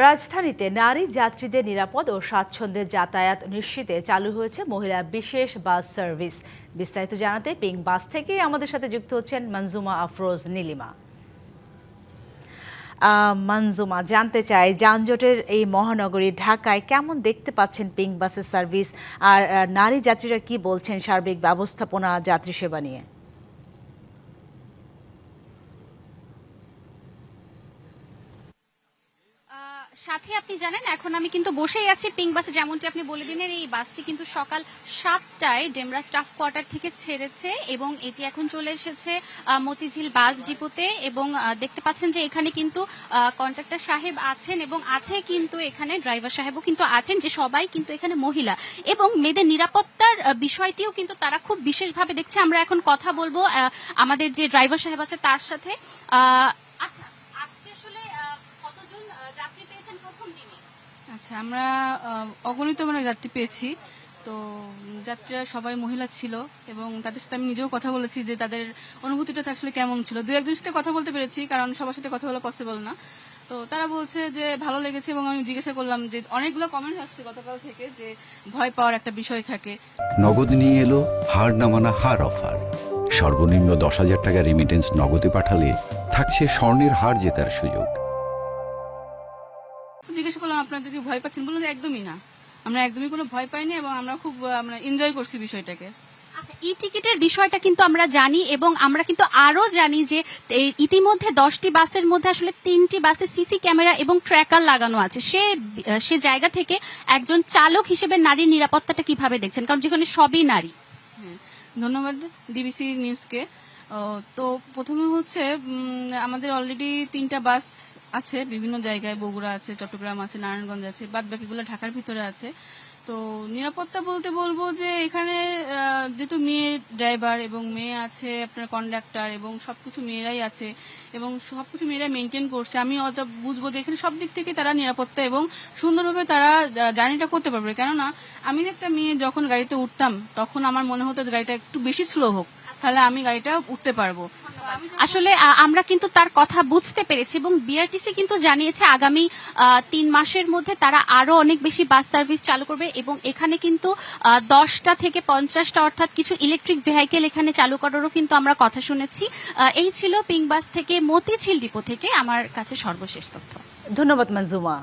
রাজধানীতে নারী যাত্রীদের নিরাপদ ও স্বাচ্ছন্দ্যে যাতায়াত নিশ্চিতে চালু হয়েছে মহিলা বিশেষ বাস সার্ভিস। বিস্তারিত জানাতে পিঙ্ক বাস থেকে আমাদের সাথে যুক্ত হচ্ছেন মনজুমা আফরোজ নীলিমা। মনজুমা, জানতে চাই যানজটের এই মহানগরী ঢাকায় কেমন দেখতে পাচ্ছেন পিঙ্ক বাসের সার্ভিস, আর নারী যাত্রীরা কি বলছেন সার্বিক ব্যবস্থাপনা যাত্রী সেবা নিয়ে? সাথে আপনি জানেন এখন আমি কিন্তু বসেই আছি পিঙ্ক বাসে। যেমনটি আপনি বলে দিলেন, এই বাসটি কিন্তু সকাল 7টায় ডেমরা স্টাফ কোয়ার্টার থেকে ছেড়েছে এবং এটি এখন চলে এসেছে মতিঝিল বাস ডিপোতে। এবং দেখতে পাচ্ছেন যে এখানে কিন্তু কন্ট্রাক্টর সাহেব আছেন এবং আছে কিন্তু এখানে ড্রাইভার সাহেবও কিন্তু আছেন, যে সবাই কিন্তু এখানে মহিলা এবং মেয়েদের নিরাপত্তার বিষয়টিও কিন্তু তারা খুব বিশেষভাবে দেখছে। আমরা এখন কথা বলবো আমাদের যে ড্রাইভার সাহেব আছে তার সাথে। আচ্ছা, আজকে আসলে কতজন যাত্রী পেয়েছেন প্রথম দিনে? আচ্ছা, আমরা অগণিত যাত্রী পেয়েছি। তো যাত্রীরা সবাই মহিলা ছিল এবং তাদের সাথে আমি নিজেও কথা বলেছি যে তাদের অনুভূতিটা আসলে কেমন ছিল। দু একজনের সাথে কথা বলতে পেরেছি, কারণ সবার সাথে কথা বলা পসিবল না। তো তারা বলছে যে ভালো লেগেছে এবং আমি জিজ্ঞাসা করলাম যে অনেকগুলো কমেন্ট আসছে গতকাল থেকে যে ভয় পাওয়ার একটা বিষয় থাকে। নগদ নিয়ে এলো হার না মানা হার অফার। সর্বনিম্ন 10,000 টাকা রেমিটেন্স নগদে পাঠালে থাকছে স্বর্ণের হার জেতার সুযোগ। জিজ্ঞাসা করলাম আপনাদের কি ভয় পাচ্ছেন? বললেন একদমই না, আমরা একদমই কোনো ভয় পাইনি এবং আমরা খুব এনজয় করছি বিষয়টাকে। আচ্ছা, ই টিকিটের বিষয়টা কিন্তু আমরা জানি এবং আমরা কিন্তু আরো জানি যে ইতিমধ্যে 10টি বাসের মধ্যে আসলে 3টি বাসে সিসি ক্যামেরা এবং ট্র্যাকার লাগানো আছে। সে জায়গা থেকে একজন চালক হিসেবে নারীর নিরাপত্তাটা কিভাবে দেখছেন, কারণ যেখানে সবই নারী? ধন্যবাদ ডিবিসি নিউজকে। তো প্রথমে হচ্ছে আমাদের অলরেডি 3টা বাস আছে বিভিন্ন জায়গায়, বগুড়া আছে, চট্টগ্রাম আছে, নারায়ণগঞ্জ আছে, বাদ বাকিগুলো ঢাকার ভিতরে আছে। তো নিরাপত্তা বলতে বলবো যে এখানে যেহেতু মেয়ে ড্রাইভার এবং মেয়ে আছে আপনার কন্ডাক্টর এবং সবকিছু মেয়েরাই আছে এবং সবকিছু মেয়েরাই মেনটেন করছে। আমি অত বুঝবো যে এখানে সব দিক থেকে তারা নিরাপত্তা এবং সুন্দরভাবে তারা জার্নিটা করতে পারবে। কেননা আমি একটা মেয়ে যখন গাড়িতে উঠতাম তখন আমার মনে হতো যে গাড়িটা একটু বেশি স্লো হোক, তাহলে আমি গাড়িটা উঠতে পারবো। আসলে আমরা কিন্তু তার কথা বুঝতে পেরেছি এবং বিআরটিসি কিন্তু জানিয়েছে আগামী 3 মাসের মধ্যে তারা আরো অনেক বেশি বাস সার্ভিস চালু করবে এবং এখানে কিন্তু 10টা থেকে 50টা অর্থাৎ কিছু ইলেকট্রিক ভেহিকেল এখানে চালু করারও কিন্তু আমরা কথা শুনেছি। এই ছিল পিঙ্ক বাস থেকে মতিঝিল ডিপো থেকে আমার কাছে সর্বশেষ তথ্য। ধন্যবাদ মনজুমা।